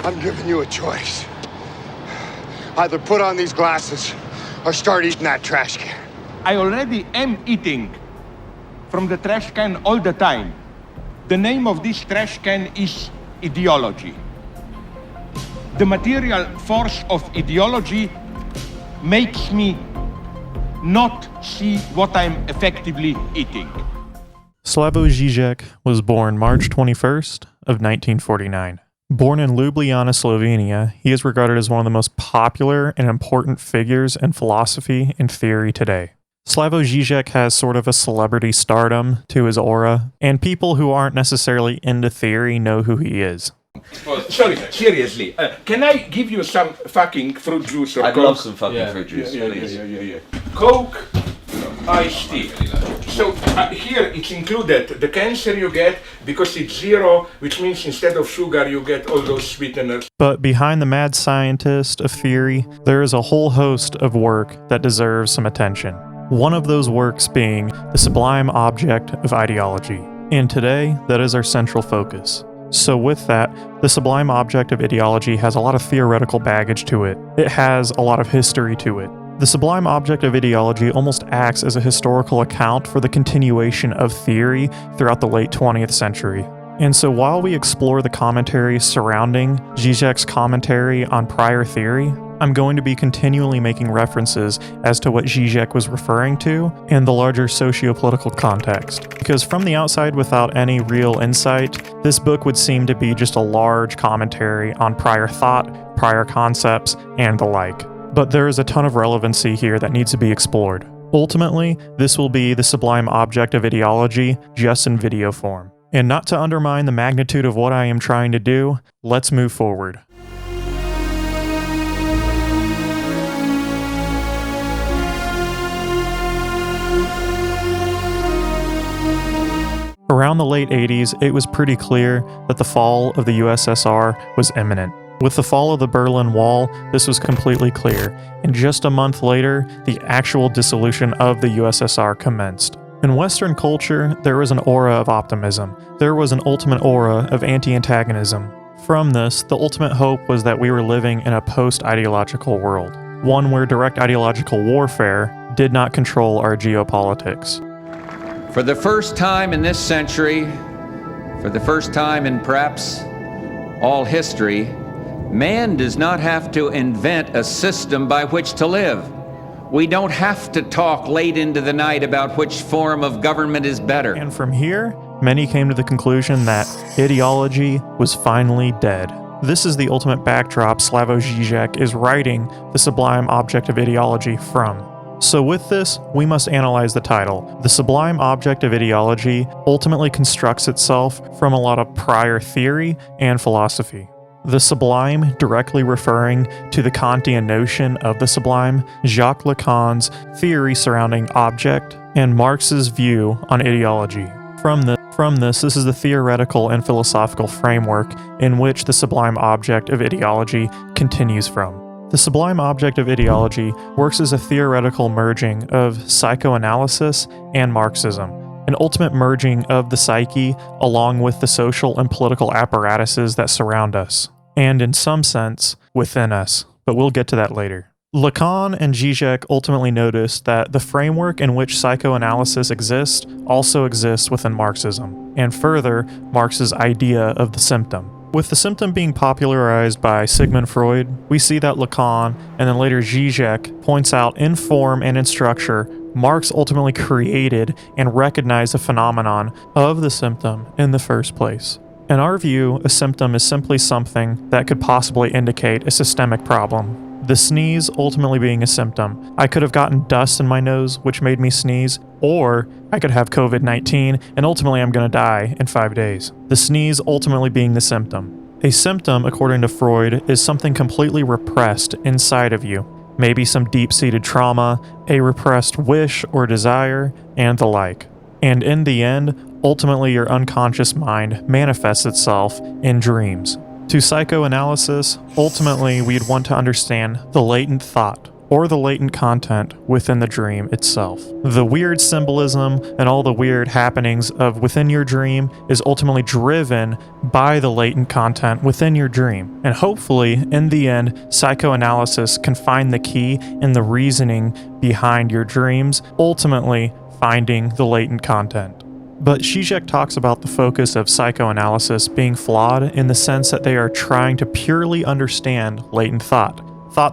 I'm giving you a choice. Either put on these glasses or start eating that trash can. I already am eating from the trash can all the time. The name of this trash can is ideology. The material force of ideology makes me not see what I'm effectively eating. Slavoj Žižek was born March 21st of 1949. Born in Ljubljana, Slovenia, he is regarded as one of the most popular and important figures in philosophy and theory today. Slavoj Žižek has sort of a celebrity stardom to his aura, and people who aren't necessarily into theory know who he is. Oh, sorry, seriously, can I give you some fucking fruit juice or I'd Coke? love some fucking fruit juice, please. Yeah. Coke, iced tea. So here it's included the cancer you get because it's 0, which means instead of sugar you get all those sweeteners. But behind the mad scientist of theory, there is a whole host of work that deserves some attention. One of those works being the Sublime Object of Ideology. And today, that is our central focus. So with that, the Sublime Object of Ideology has a lot of theoretical baggage to it. It has a lot of history to it. The Sublime Object of Ideology almost acts as a historical account for the continuation of theory throughout the late 20th century. And so while we explore the commentary surrounding Žižek's commentary on prior theory, I'm going to be continually making references as to what Žižek was referring to and the larger socio-political context. Because from the outside, without any real insight, this book would seem to be just a large commentary on prior thought, prior concepts, and the like. But there is a ton of relevancy here that needs to be explored. Ultimately, this will be the Sublime Object of Ideology, just in video form. And not to undermine the magnitude of what I am trying to do, let's move forward. Around the late 80s, it was pretty clear that the fall of the USSR was imminent. With the fall of the Berlin Wall, this was completely clear, and just a month later, the actual dissolution of the USSR commenced. In Western culture, there was an aura of optimism. There was an ultimate aura of anti-antagonism. From this, the ultimate hope was that we were living in a post-ideological world, one where direct ideological warfare did not control our geopolitics. For the first time in this century, for the first time in perhaps all history, man does not have to invent a system by which to live. We don't have to talk late into the night about which form of government is better. And from here, many came to the conclusion that ideology was finally dead. This is the ultimate backdrop Slavoj Žižek is writing the Sublime Object of Ideology from. So with this, we must analyze the title. The Sublime Object of Ideology ultimately constructs itself from a lot of prior theory and philosophy. The sublime directly referring to the Kantian notion of the sublime, Jacques Lacan's theory surrounding object, and Marx's view on ideology. From this is the theoretical and philosophical framework in which the Sublime Object of Ideology continues from. The Sublime Object of Ideology works as a theoretical merging of psychoanalysis and Marxism, an ultimate merging of the psyche along with the social and political apparatuses that surround us, and in some sense, within us, but we'll get to that later. Lacan and Žižek ultimately noticed that the framework in which psychoanalysis exists also exists within Marxism, and further, Marx's idea of the symptom. With the symptom being popularized by Sigmund Freud, we see that Lacan, and then later Žižek, points out in form and in structure, Marx ultimately created and recognized the phenomenon of the symptom in the first place. In our view, a symptom is simply something that could possibly indicate a systemic problem. The sneeze ultimately being a symptom. I could have gotten dust in my nose, which made me sneeze, or I could have COVID-19, and ultimately I'm going to die in 5 days. The sneeze ultimately being the symptom. A symptom, according to Freud, is something completely repressed inside of you. Maybe some deep-seated trauma, a repressed wish or desire, and the like. And in the end, ultimately your unconscious mind manifests itself in dreams. To psychoanalysis, ultimately we'd want to understand the latent thought, or the latent content within the dream itself. The weird symbolism and all the weird happenings of within your dream is ultimately driven by the latent content within your dream. And hopefully, in the end, psychoanalysis can find the key in the reasoning behind your dreams, ultimately finding the latent content. But Žižek talks about the focus of psychoanalysis being flawed in the sense that they are trying to purely understand latent thought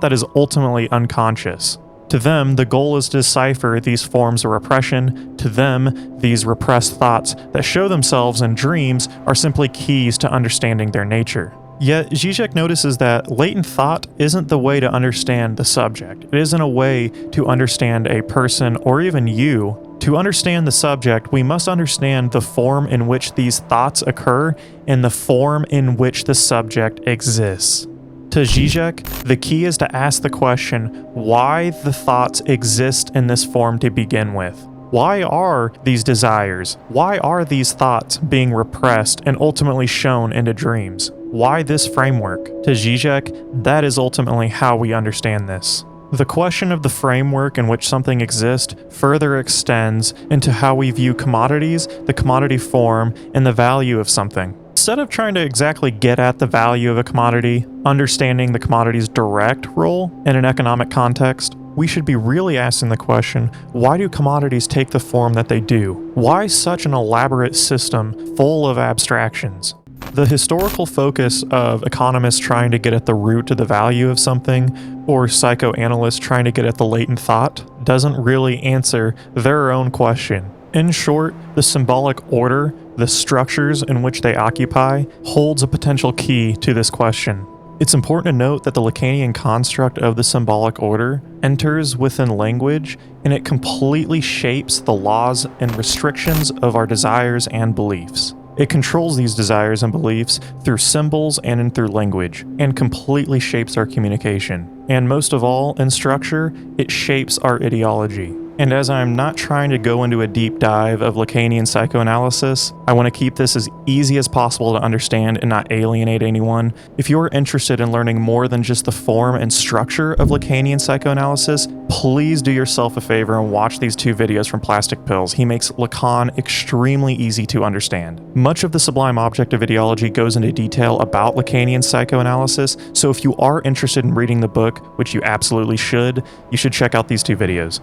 that is ultimately unconscious. To them, the goal is to decipher these forms of repression. To them, these repressed thoughts that show themselves in dreams are simply keys to understanding their nature. Yet, Žižek notices that latent thought isn't the way to understand the subject. It isn't a way to understand a person or even you. To understand the subject, we must understand the form in which these thoughts occur and the form in which the subject exists. To Žižek, the key is to ask the question why the thoughts exist in this form to begin with. Why are these desires? Why are these thoughts being repressed and ultimately shown into dreams? Why this framework? To Žižek, that is ultimately how we understand this. The question of the framework in which something exists further extends into how we view commodities, the commodity form, and the value of something. Instead of trying to exactly get at the value of a commodity, understanding the commodity's direct role in an economic context, we should be really asking the question, why do commodities take the form that they do? Why such an elaborate system full of abstractions? The historical focus of economists trying to get at the root of the value of something, or psychoanalysts trying to get at the latent thought, doesn't really answer their own question. In short, the symbolic order, the structures in which they occupy, holds a potential key to this question. It's important to note that the Lacanian construct of the symbolic order enters within language, and it completely shapes the laws and restrictions of our desires and beliefs. It controls these desires and beliefs through symbols and through language, and completely shapes our communication. And most of all, in structure, it shapes our ideology. And as I'm not trying to go into a deep dive of Lacanian psychoanalysis, I want to keep this as easy as possible to understand and not alienate anyone. If you're interested in learning more than just the form and structure of Lacanian psychoanalysis, please do yourself a favor and watch these 2 videos from Plastic Pills. He makes Lacan extremely easy to understand. Much of the Sublime Object of Ideology goes into detail about Lacanian psychoanalysis, so if you are interested in reading the book, which you absolutely should, you should check out these 2 videos.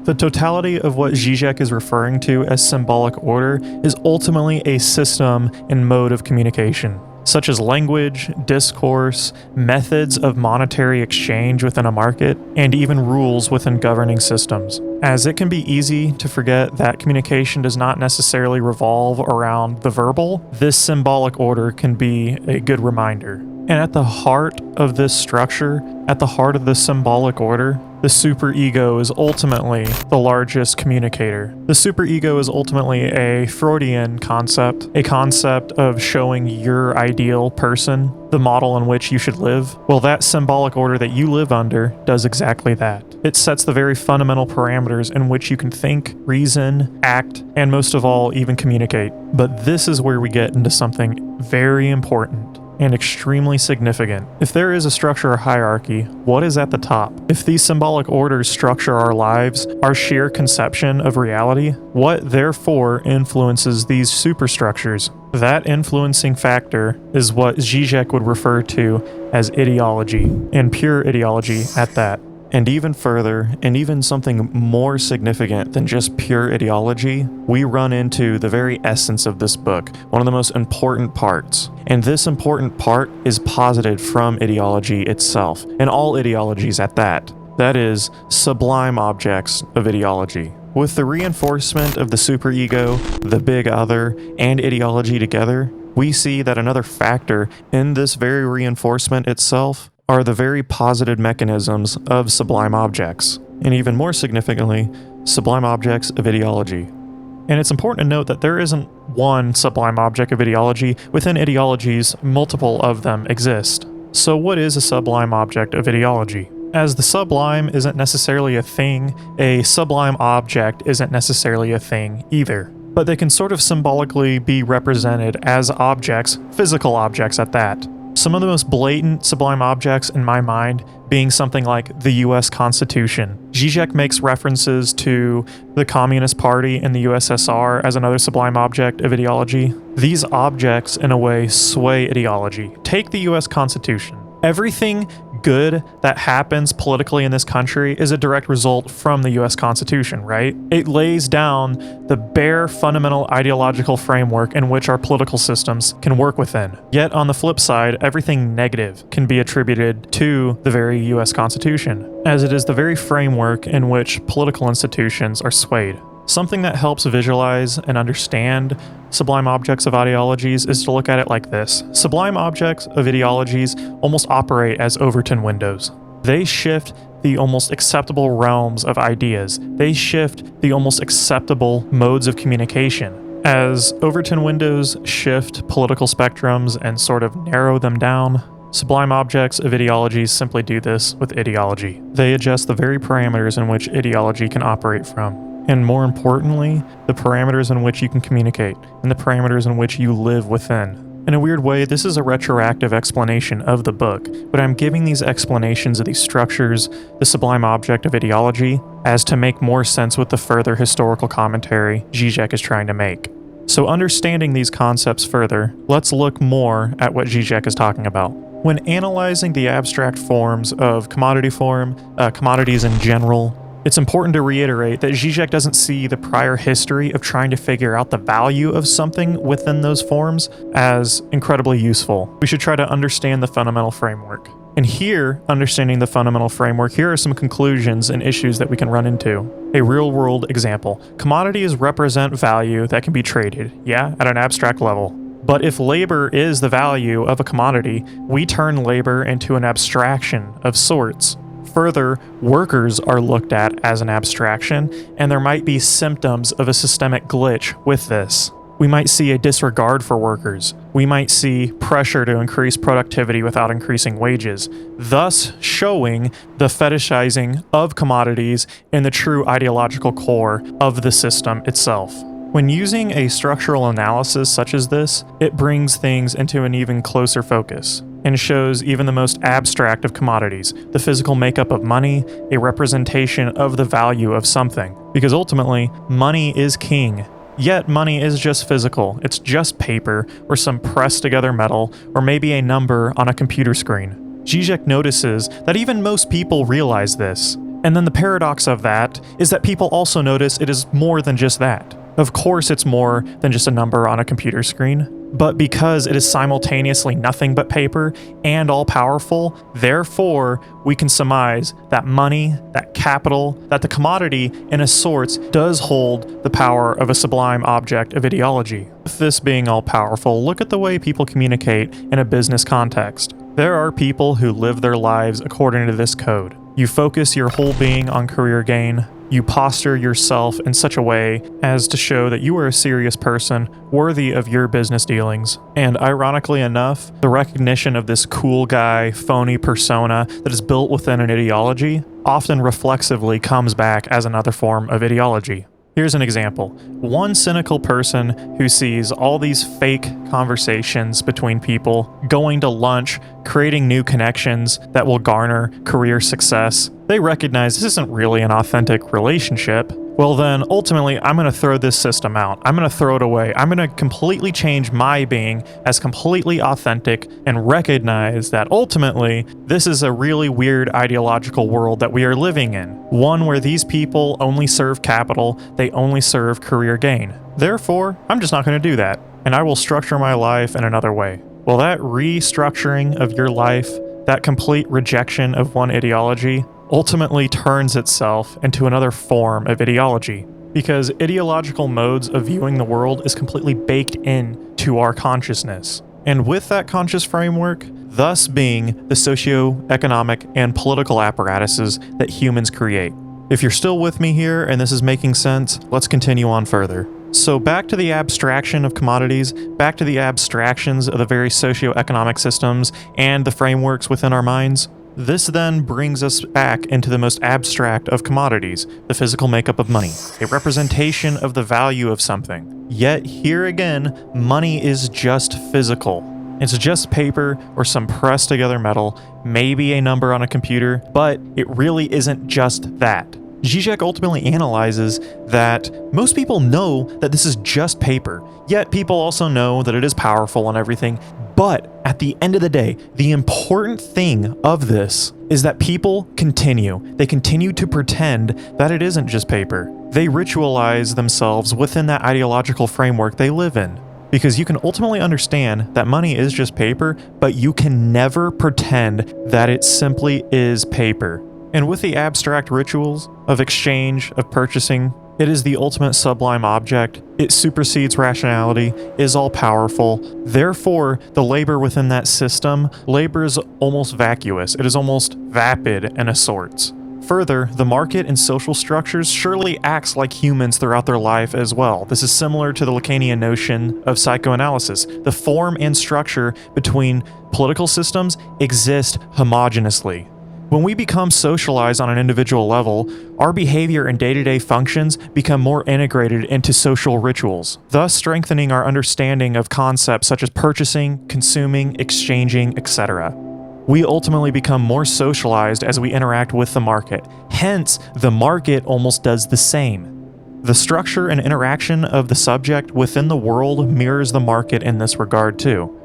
The totality of what Žižek is referring to as symbolic order is ultimately a system and mode of communication, such as language, discourse, methods of monetary exchange within a market, and even rules within governing systems. As it can be easy to forget that communication does not necessarily revolve around the verbal, this symbolic order can be a good reminder. And at the heart of this structure, at the heart of this symbolic order, the superego is ultimately the largest communicator. The superego is ultimately a Freudian concept, a concept of showing your ideal person, the model in which you should live. Well, that symbolic order that you live under does exactly that. It sets the very fundamental parameters in which you can think, reason, act, and most of all, even communicate. But this is where we get into something very important and extremely significant. If there is a structure or hierarchy, what is at the top? If these symbolic orders structure our lives, our sheer conception of reality, what therefore influences these superstructures? That influencing factor is what Žižek would refer to as ideology, and pure ideology at that. And even further, and even something more significant than just pure ideology, we run into the very essence of this book, one of the most important parts. And this important part is posited from ideology itself, and all ideologies at that. That is, sublime objects of ideology. With the reinforcement of the superego, the big other, and ideology together, we see that another factor in this very reinforcement itself are the very posited mechanisms of sublime objects, and even more significantly, sublime objects of ideology. And it's important to note that there isn't one sublime object of ideology. Within ideologies, multiple of them exist. So what is a sublime object of ideology? As the sublime isn't necessarily a thing, a sublime object isn't necessarily a thing either. But they can sort of symbolically be represented as objects, physical objects at that. Some of the most blatant sublime objects in my mind being something like the US Constitution. Žižek makes references to the Communist Party in the USSR as another sublime object of ideology. These objects, in a way, sway ideology. Take the US Constitution. Everything good that happens politically in this country is a direct result from the US Constitution, right? It lays down the bare fundamental ideological framework in which our political systems can work within. Yet on the flip side, everything negative can be attributed to the very US Constitution, as it is the very framework in which political institutions are swayed. Something that helps visualize and understand sublime objects of ideologies is to look at it like this. Sublime objects of ideologies almost operate as Overton windows. They shift the almost acceptable realms of ideas. They shift the almost acceptable modes of communication. As Overton windows shift political spectrums and sort of narrow them down, sublime objects of ideologies simply do this with ideology. They adjust the very parameters in which ideology can operate from. And more importantly, the parameters in which you can communicate, and the parameters in which you live within. In a weird way, this is a retroactive explanation of the book, but I'm giving these explanations of these structures, the sublime object of ideology, as to make more sense with the further historical commentary Žižek is trying to make. So understanding these concepts further, let's look more at what Žižek is talking about. When analyzing the abstract forms of commodities in general, it's important to reiterate that Žižek doesn't see the prior history of trying to figure out the value of something within those forms as incredibly useful. We should try to understand the fundamental framework. And here, understanding the fundamental framework, here are some conclusions and issues that we can run into. A real-world example. Commodities represent value that can be traded, at an abstract level. But if labor is the value of a commodity, we turn labor into an abstraction of sorts. Further, workers are looked at as an abstraction, and there might be symptoms of a systemic glitch with this. We might see a disregard for workers. We might see pressure to increase productivity without increasing wages, thus showing the fetishizing of commodities in the true ideological core of the system itself. When using a structural analysis such as this, it brings things into an even closer focus and shows even the most abstract of commodities, the physical makeup of money, a representation of the value of something. Because ultimately, money is king. Yet money is just physical. It's just paper or some pressed together metal or maybe a number on a computer screen. Žižek notices that even most people realize this. And then the paradox of that is that people also notice it is more than just that. Of course, it's more than just a number on a computer screen, but because it is simultaneously nothing but paper and all-powerful, therefore, we can surmise that money, that capital, that the commodity, in a sorts, does hold the power of a sublime object of ideology. With this being all-powerful, look at the way people communicate in a business context. There are people who live their lives according to this code. You focus your whole being on career gain. You posture yourself in such a way as to show that you are a serious person worthy of your business dealings. And ironically enough, the recognition of this cool guy, phony persona that is built within an ideology often reflexively comes back as another form of ideology. Here's an example. One cynical person who sees all these fake conversations between people, going to lunch, creating new connections that will garner career success. They recognize this isn't really an authentic relationship. Well then, ultimately, I'm going to throw this system out. I'm going to throw it away. I'm going to completely change my being as completely authentic and recognize that ultimately, this is a really weird ideological world that we are living in. One where these people only serve capital, they only serve career gain. Therefore, I'm just not going to do that, and I will structure my life in another way. Well, that restructuring of your life, that complete rejection of one ideology, ultimately turns itself into another form of ideology, because ideological modes of viewing the world is completely baked into our consciousness. And with that conscious framework, thus being the socio-economic and political apparatuses that humans create. If you're still with me here and this is making sense, let's continue on further. So back to the abstraction of commodities, back to the abstractions of the various socio-economic systems and the frameworks within our minds. This then brings us back into the most abstract of commodities, the physical makeup of money, a representation of the value of something. Yet here again, money is just physical. It's just paper or some pressed together metal, maybe a number on a computer, but it really isn't just that. Žižek ultimately analyzes that most people know that this is just paper, yet people also know that it is powerful and everything. But at the end of the day, the important thing of this is that people continue. They continue to pretend that it isn't just paper. They ritualize themselves within that ideological framework they live in. Because you can ultimately understand that money is just paper, but you can never pretend that it simply is paper. And with the abstract rituals of exchange, of purchasing, it is the ultimate sublime object. It supersedes rationality, is all-powerful. Therefore, the labor within that system, labor is almost vacuous. It is almost vapid in a sorts. Further, the market and social structures surely acts like humans throughout their life as well. This is similar to the Lacanian notion of psychoanalysis. The form and structure between political systems exist homogeneously. When we become socialized on an individual level, our behavior and day-to-day functions become more integrated into social rituals, thus strengthening our understanding of concepts such as purchasing, consuming, exchanging, etc. We ultimately become more socialized as we interact with the market. Hence, the market almost does the same. The structure and interaction of the subject within the world mirrors the market in this regard too.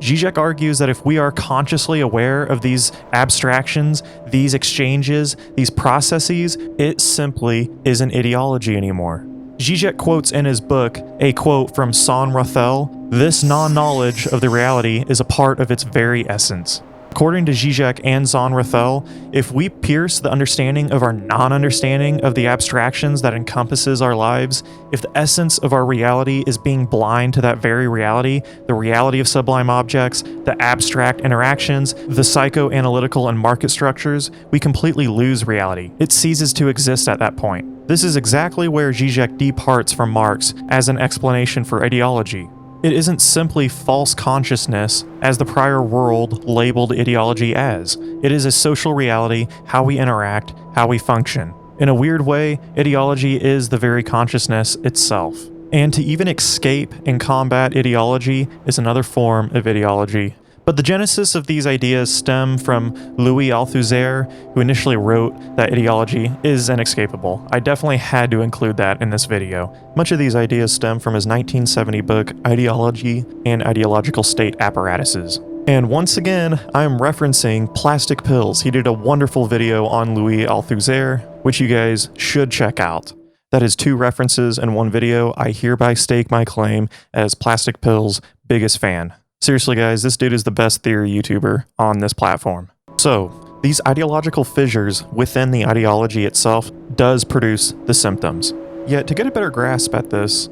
Žižek argues that if we are consciously aware of these abstractions, these exchanges, these processes, it simply isn't ideology anymore. Žižek quotes in his book a quote from San Rafael, "This non-knowledge of the reality is a part of its very essence." According to Žižek and San Rafael, if we pierce the understanding of our non-understanding of the abstractions that encompasses our lives, if the essence of our reality is being blind to that very reality, the reality of sublime objects, the abstract interactions, the psychoanalytical and market structures, we completely lose reality. It ceases to exist at that point. This is exactly where Žižek departs from Marx as an explanation for ideology. It isn't simply false consciousness, as the prior world labeled ideology as. It is a social reality, how we interact, how we function. In a weird way, ideology is the very consciousness itself. And to even escape and combat ideology is another form of ideology. But the genesis of these ideas stem from Louis Althusser, who initially wrote that ideology is inescapable. I definitely had to include that in this video. Much of these ideas stem from his 1970 book, Ideology and Ideological State Apparatuses. And once again, I'm referencing plastic pills. He did a wonderful video on Louis Althusser, which you guys should check out. That is 2 references in one video. I hereby stake my claim as Plastic Pill's biggest fan. Seriously guys, this dude is the best theory YouTuber on this platform. So, these ideological fissures within the ideology itself does produce the symptoms. Yet, to get a better grasp at this,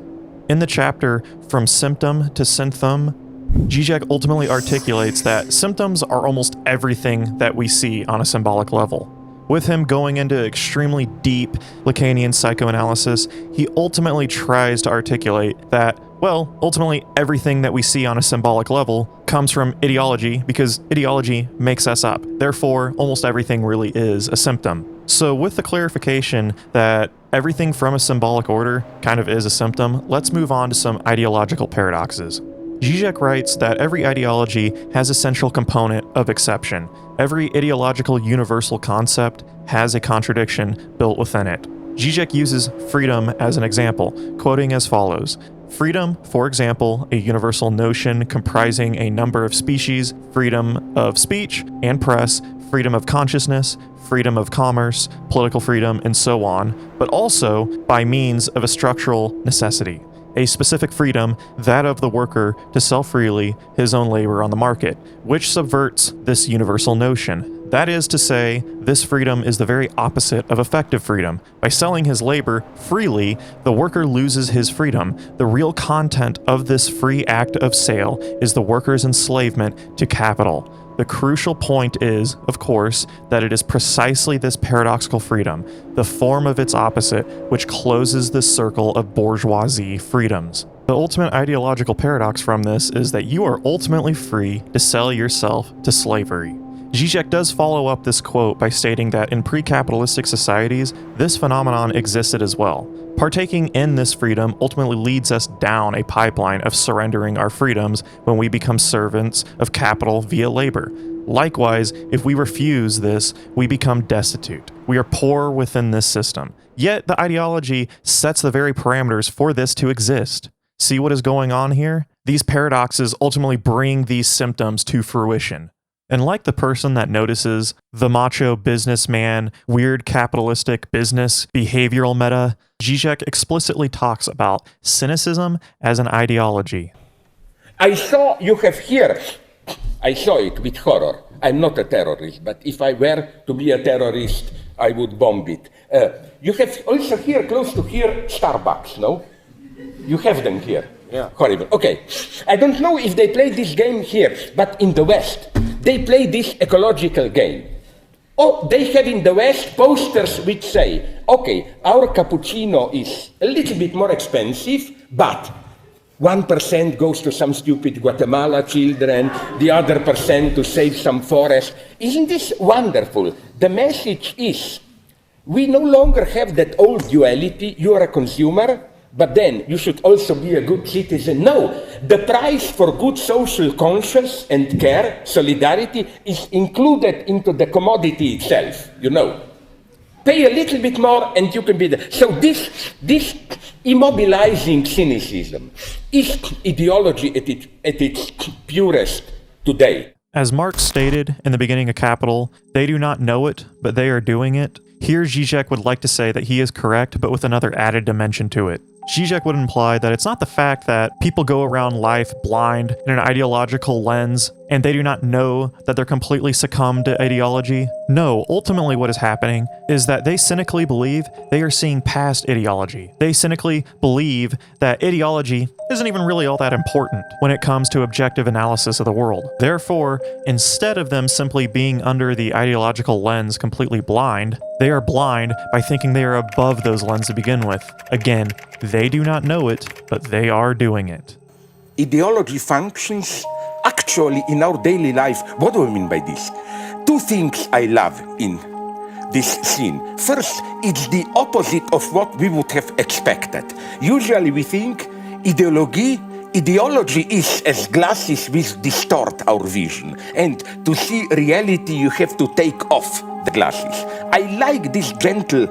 in the chapter From Symptom to Symptom, Žižek ultimately articulates that symptoms are almost everything that we see on a symbolic level. With him going into extremely deep Lacanian psychoanalysis, he ultimately tries to articulate that, well, ultimately everything that we see on a symbolic level comes from ideology because ideology makes us up. Therefore, almost everything really is a symptom. So with the clarification that everything from a symbolic order kind of is a symptom, let's move on to some ideological paradoxes. Žižek writes that every ideology has a central component of exception. Every ideological universal concept has a contradiction built within it. Žižek uses freedom as an example, quoting as follows: freedom, for example, a universal notion comprising a number of species, freedom of speech and press, freedom of consciousness, freedom of commerce, political freedom, and so on, but also by means of a structural necessity. A specific freedom, that of the worker to sell freely his own labor on the market, which subverts this universal notion. That is to say, this freedom is the very opposite of effective freedom. By selling his labor freely, the worker loses his freedom. The real content of this free act of sale is the worker's enslavement to capital. The crucial point is, of course, that it is precisely this paradoxical freedom, the form of its opposite, which closes the circle of bourgeoisie freedoms. The ultimate ideological paradox from this is that you are ultimately free to sell yourself to slavery. Žižek does follow up this quote by stating that in pre-capitalistic societies, this phenomenon existed as well. Partaking in this freedom ultimately leads us down a pipeline of surrendering our freedoms when we become servants of capital via labor. Likewise, if we refuse this, we become destitute. We are poor within this system. Yet the ideology sets the very parameters for this to exist. See what is going on here? These paradoxes ultimately bring these symptoms to fruition. And like the person that notices the macho businessman, weird capitalistic business behavioral meta, Žižek explicitly talks about cynicism as an ideology. I saw you have here, I saw it with horror. I'm not a terrorist, but if I were to be a terrorist, I would bomb it. You have also here, close to here, Starbucks, no? You have them here. Yeah. Horrible. Okay. I don't know if they play this game here, but in the West, they play this ecological game. Oh, they have in the West posters which say, okay, our cappuccino is a little bit more expensive, but 1% goes to some stupid Guatemala children, the other percent to save some forest. Isn't this wonderful? The message is, we no longer have that old duality, you are a consumer, but then you should also be a good citizen. No, the price for good social conscience and care, solidarity, is included into the commodity itself, you know. Pay a little bit more and you can be there. So this immobilizing cynicism is ideology at its purest today. As Marx stated in the beginning of Capital, they do not know it, but they are doing it. Here Žižek would like to say that he is correct, but with another added dimension to it. Žižek would imply that it's not the fact that people go around life blind in an ideological lens and they do not know that they're completely succumbed to ideology. No, ultimately what is happening is that they cynically believe they are seeing past ideology. They cynically believe that ideology isn't even really all that important when it comes to objective analysis of the world. Therefore, instead of them simply being under the ideological lens completely blind, they are blind by thinking they are above those lenses to begin with. Again, they do not know it, but they are doing it. Ideology functions actually in our daily life. What do I mean by this? Two things I love in this scene. First, it's the opposite of what we would have expected. Usually we think ideology is as glasses which distort our vision. And to see reality, you have to take off the glasses. I like this gentle,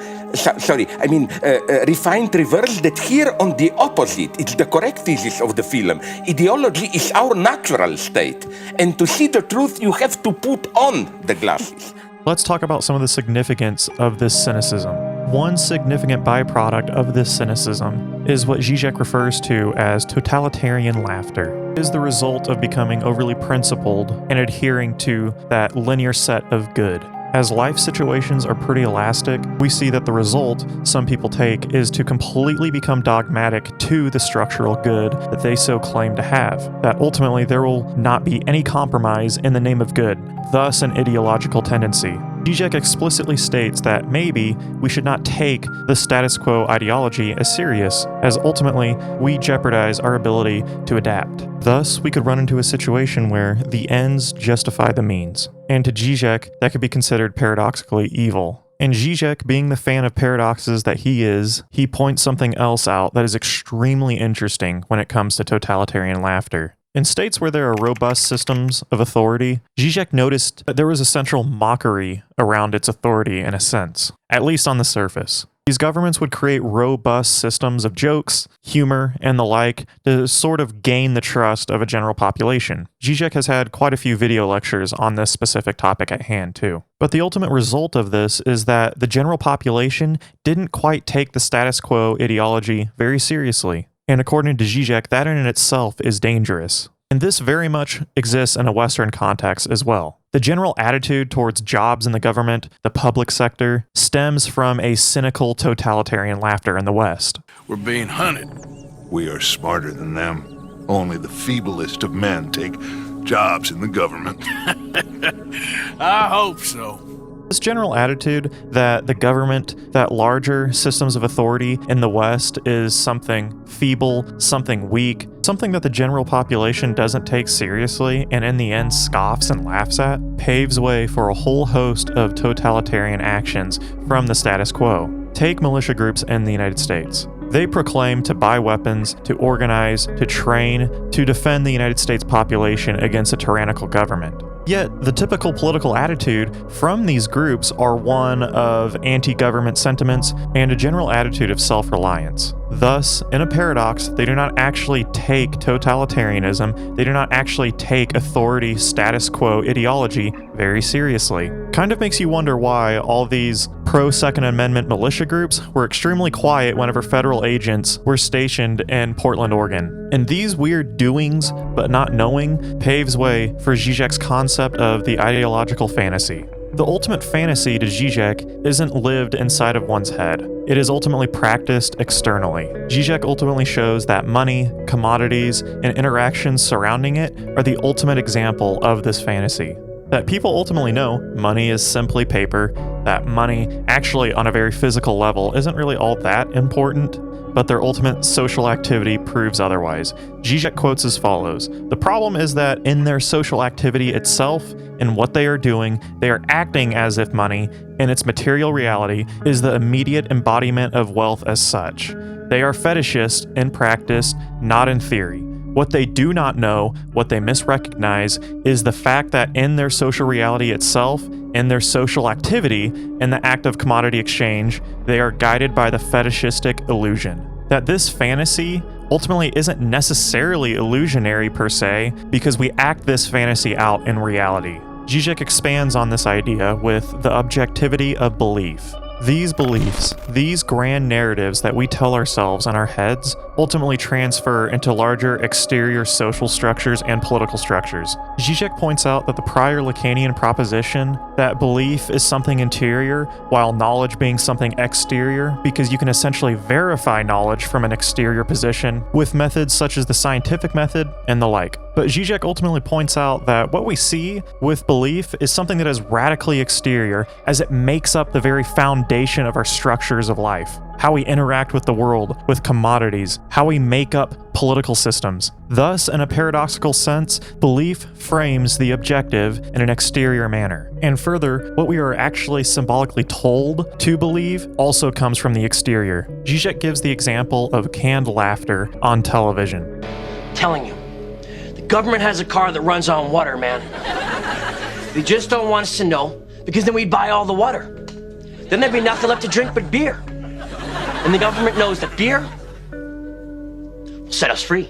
refined reverse that here on the opposite, it's the correct thesis of the film. Ideology is our natural state. And to see the truth, you have to put on the glasses. Let's talk about some of the significance of this cynicism. One significant byproduct of this cynicism is what Žižek refers to as totalitarian laughter. It is the result of becoming overly principled and adhering to that linear set of good. As life situations are pretty elastic, we see that the result some people take is to completely become dogmatic to the structural good that they so claim to have, that ultimately there will not be any compromise in the name of good, thus an ideological tendency. Žižek explicitly states that maybe we should not take the status quo ideology as serious, as ultimately we jeopardize our ability to adapt. Thus, we could run into a situation where the ends justify the means. And to Žižek, that could be considered paradoxically evil. And Žižek, being the fan of paradoxes that he is, he points something else out that is extremely interesting when it comes to totalitarian laughter. In states where there are robust systems of authority, Žižek noticed that there was a central mockery around its authority in a sense, at least on the surface. These governments would create robust systems of jokes, humor, and the like to sort of gain the trust of a general population. Žižek has had quite a few video lectures on this specific topic at hand too. But the ultimate result of this is that the general population didn't quite take the status quo ideology very seriously. And according to Žižek, that in itself is dangerous. And this very much exists in a Western context as well. The general attitude towards jobs in the government, the public sector, stems from a cynical totalitarian laughter in the West. We're being hunted. We are smarter than them. Only the feeblest of men take jobs in the government. I hope so. This general attitude that the government, that larger systems of authority in the West is something feeble, something weak, something that the general population doesn't take seriously and in the end scoffs and laughs at, paves way for a whole host of totalitarian actions from the status quo. Take militia groups in the United States. They proclaim to buy weapons, to organize, to train, to defend the United States population against a tyrannical government. Yet, the typical political attitude from these groups are one of anti-government sentiments and a general attitude of self-reliance. Thus, in a paradox, they do not actually take totalitarianism, they do not actually take authority status quo ideology very seriously. Kind of makes you wonder why all these pro-Second Amendment militia groups were extremely quiet whenever federal agents were stationed in Portland, Oregon. And these weird doings, but not knowing, paves way for Žižek's concept of the ideological fantasy. The ultimate fantasy to Žižek isn't lived inside of one's head. It is ultimately practiced externally. Žižek ultimately shows that money, commodities, and interactions surrounding it are the ultimate example of this fantasy. That people ultimately know money is simply paper, that money actually on a very physical level isn't really all that important, but their ultimate social activity proves otherwise. Žižek quotes as follows: "The problem is that in their social activity itself, in what they are doing, they are acting as if money, in its material reality, is the immediate embodiment of wealth as such. They are fetishist in practice, not in theory. What they do not know, what they misrecognize, is the fact that in their social reality itself, in their social activity, in the act of commodity exchange, they are guided by the fetishistic illusion. That this fantasy ultimately isn't necessarily illusionary per se, because we act this fantasy out in reality." Žižek expands on this idea with the objectivity of belief. These beliefs, these grand narratives that we tell ourselves in our heads, ultimately transfer into larger exterior social structures and political structures. Žižek points out that the prior Lacanian proposition that belief is something interior, while knowledge being something exterior, because you can essentially verify knowledge from an exterior position with methods such as the scientific method and the like. But Žižek ultimately points out that what we see with belief is something that is radically exterior, as it makes up the very foundation of our structures of life. How we interact with the world, with commodities, how we make up political systems. Thus, in a paradoxical sense, belief frames the objective in an exterior manner. And further, what we are actually symbolically told to believe also comes from the exterior. Žižek gives the example of canned laughter on television. Telling you, the government has a car that runs on water, man. They just don't want us to know, because then we'd buy all the water. Then there'd be nothing left to drink but beer. And the government knows that beer will set us free.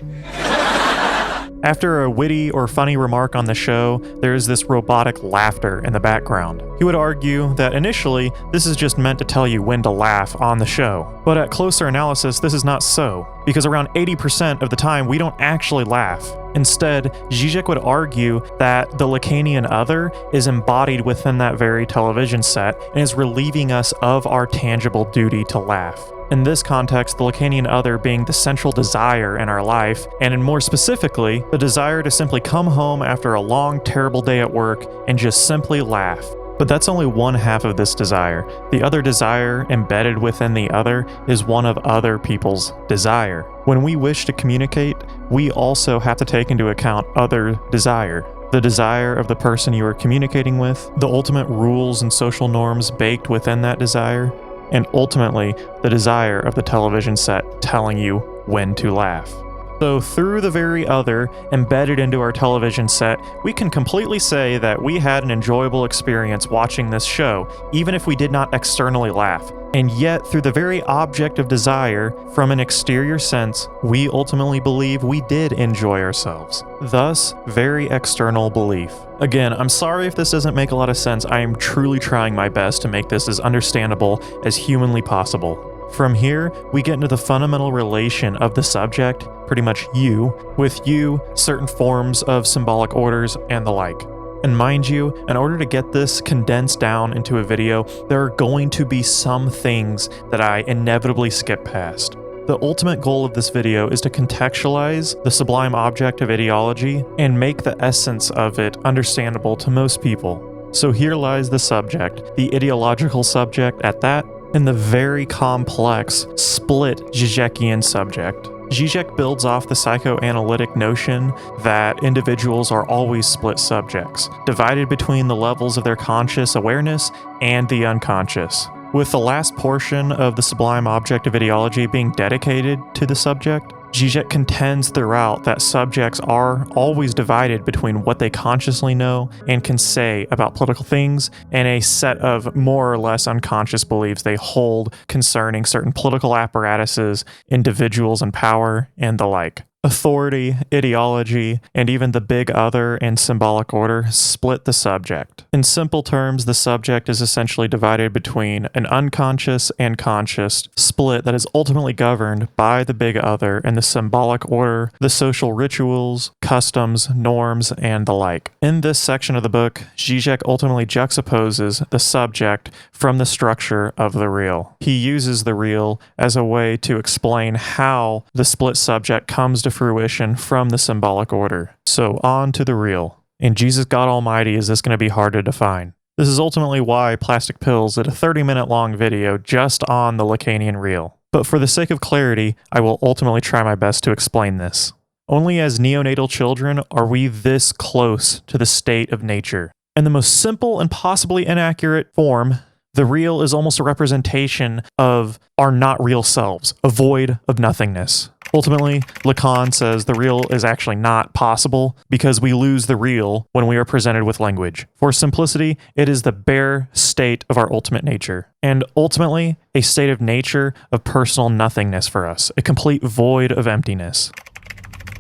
After a witty or funny remark on the show, there is this robotic laughter in the background. He would argue that initially, this is just meant to tell you when to laugh on the show. But at closer analysis, this is not so, because around 80% of the time, we don't actually laugh. Instead, Žižek would argue that the Lacanian other is embodied within that very television set and is relieving us of our tangible duty to laugh. In this context, the Lacanian other being the central desire in our life, and in more specifically, the desire to simply come home after a long, terrible day at work and just simply laugh. But that's only one half of this desire. The other desire embedded within the other is one of other people's desire. When we wish to communicate, we also have to take into account other desire. The desire of the person you are communicating with, the ultimate rules and social norms baked within that desire, and ultimately, the desire of the television set telling you when to laugh. So through the very other embedded into our television set, we can completely say that we had an enjoyable experience watching this show, even if we did not externally laugh. And yet, through the very object of desire, from an exterior sense, we ultimately believe we did enjoy ourselves. Thus, very external belief. Again, I'm sorry if this doesn't make a lot of sense. I am truly trying my best to make this as understandable as humanly possible. From here, we get into the fundamental relation of the subject, pretty much you, with you, certain forms of symbolic orders, and the like. And mind you, in order to get this condensed down into a video, there are going to be some things that I inevitably skip past. The ultimate goal of this video is to contextualize the sublime object of ideology and make the essence of it understandable to most people. So here lies the subject, the ideological subject at that, and the very complex, split Žižekian subject. Žižek builds off the psychoanalytic notion that individuals are always split subjects, divided between the levels of their conscious awareness and the unconscious. With the last portion of the Sublime Object of Ideology being dedicated to the subject, Žižek contends throughout that subjects are always divided between what they consciously know and can say about political things and a set of more or less unconscious beliefs they hold concerning certain political apparatuses, individuals in power, and the like. Authority, ideology, and even the big other and symbolic order split the subject. In simple terms, the subject is essentially divided between an unconscious and conscious split that is ultimately governed by the big other and the symbolic order, the social rituals, customs, norms, and the like. In this section of the book, Žižek ultimately juxtaposes the subject from the structure of the real. He uses the real as a way to explain how the split subject comes to fruition from the symbolic order. So on to the real. And Jesus God Almighty, is this going to be hard to define? This is ultimately why Plastic Pills did a 30-minute long video just on the Lacanian real. But for the sake of clarity, I will ultimately try my best to explain this. Only as neonatal children are we this close to the state of nature. In the most simple and possibly inaccurate form, the real is almost a representation of our not real selves, a void of nothingness. Ultimately, Lacan says the real is actually not possible because we lose the real when we are presented with language. For simplicity, it is the bare state of our ultimate nature, and ultimately, a state of nature of personal nothingness for us, a complete void of emptiness.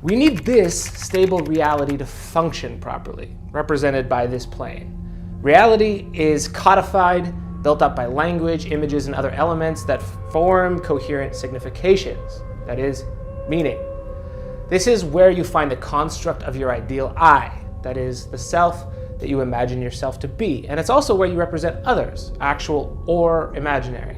We need this stable reality to function properly, represented by this plane. Reality is codified, built up by language, images, and other elements that form coherent significations, that is, meaning. This is where you find the construct of your ideal I, that is, the self that you imagine yourself to be, and it's also where you represent others, actual or imaginary.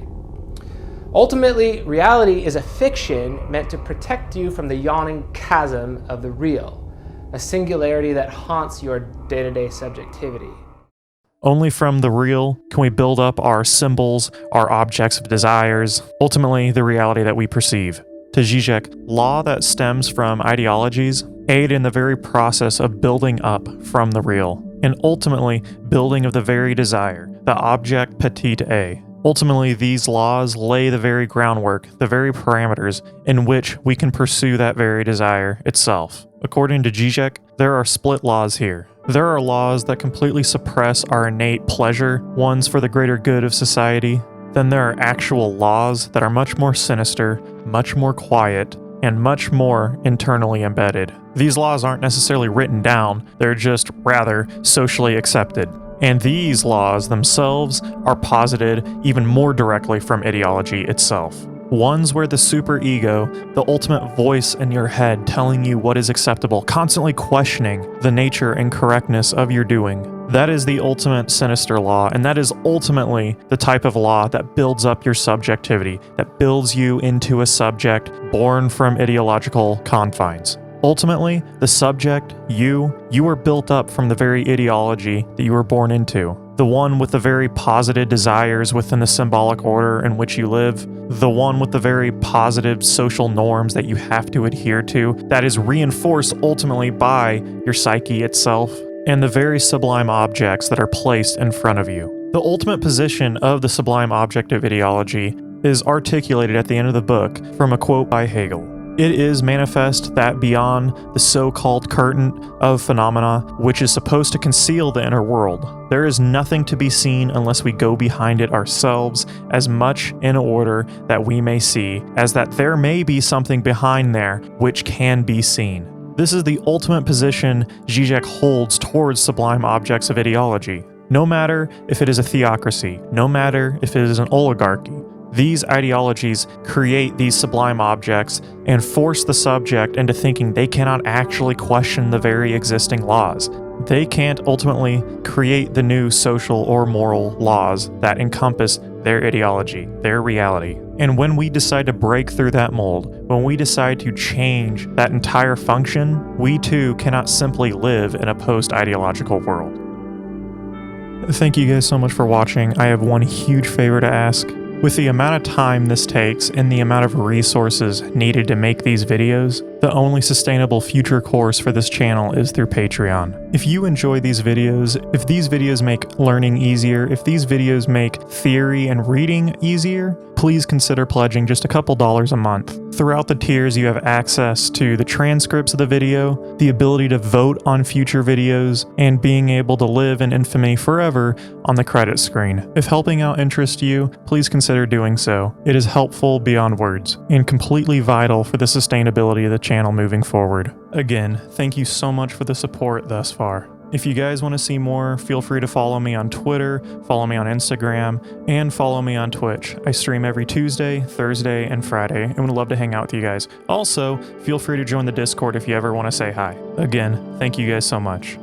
Ultimately, reality is a fiction meant to protect you from the yawning chasm of the real, a singularity that haunts your day-to-day subjectivity. Only from the real can we build up our symbols, our objects of desires, ultimately the reality that we perceive. To Žižek, law that stems from ideologies aid in the very process of building up from the real, and ultimately building of the very desire, the object petit a. Ultimately, these laws lay the very groundwork, the very parameters in which we can pursue that very desire itself. According to Žižek, there are split laws here. There are laws that completely suppress our innate pleasure, ones for the greater good of society. Then there are actual laws that are much more sinister, much more quiet, and much more internally embedded. These laws aren't necessarily written down, they're just rather socially accepted. And these laws themselves are posited even more directly from ideology itself. Ones where the superego, the ultimate voice in your head telling you what is acceptable, constantly questioning the nature and correctness of your doing. That is the ultimate sinister law, and that is ultimately the type of law that builds up your subjectivity, that builds you into a subject born from ideological confines. Ultimately, the subject, you are built up from the very ideology that you were born into. The one with the very positive desires within the symbolic order in which you live, the one with the very positive social norms that you have to adhere to, that is reinforced ultimately by your psyche itself, and the very sublime objects that are placed in front of you. The ultimate position of the sublime object of ideology is articulated at the end of the book from a quote by Hegel. It is manifest that beyond the so-called curtain of phenomena, which is supposed to conceal the inner world, there is nothing to be seen unless we go behind it ourselves, as much in order that we may see, as that there may be something behind there which can be seen. This is the ultimate position Žižek holds towards sublime objects of ideology. No matter if it is a theocracy, no matter if it is an oligarchy, these ideologies create these sublime objects and force the subject into thinking they cannot actually question the very existing laws. They can't ultimately create the new social or moral laws that encompass their ideology, their reality. And when we decide to break through that mold, when we decide to change that entire function, we too cannot simply live in a post-ideological world. Thank you guys so much for watching. I have one huge favor to ask. With the amount of time this takes and the amount of resources needed to make these videos, the only sustainable future course for this channel is through Patreon. If you enjoy these videos, if these videos make learning easier, if these videos make theory and reading easier, please consider pledging just a couple dollars a month. Throughout the tiers, you have access to the transcripts of the video, the ability to vote on future videos, and being able to live in infamy forever on the credit screen. If helping out interests you, please consider doing so. It is helpful beyond words, and completely vital for the sustainability of the channel moving forward. Again, thank you so much for the support thus far. If you guys want to see more, feel free to follow me on Twitter, follow me on Instagram, and follow me on Twitch. I stream every Tuesday, Thursday, and Friday, and would love to hang out with you guys. Also, feel free to join the Discord if you ever want to say hi. Again, thank you guys so much.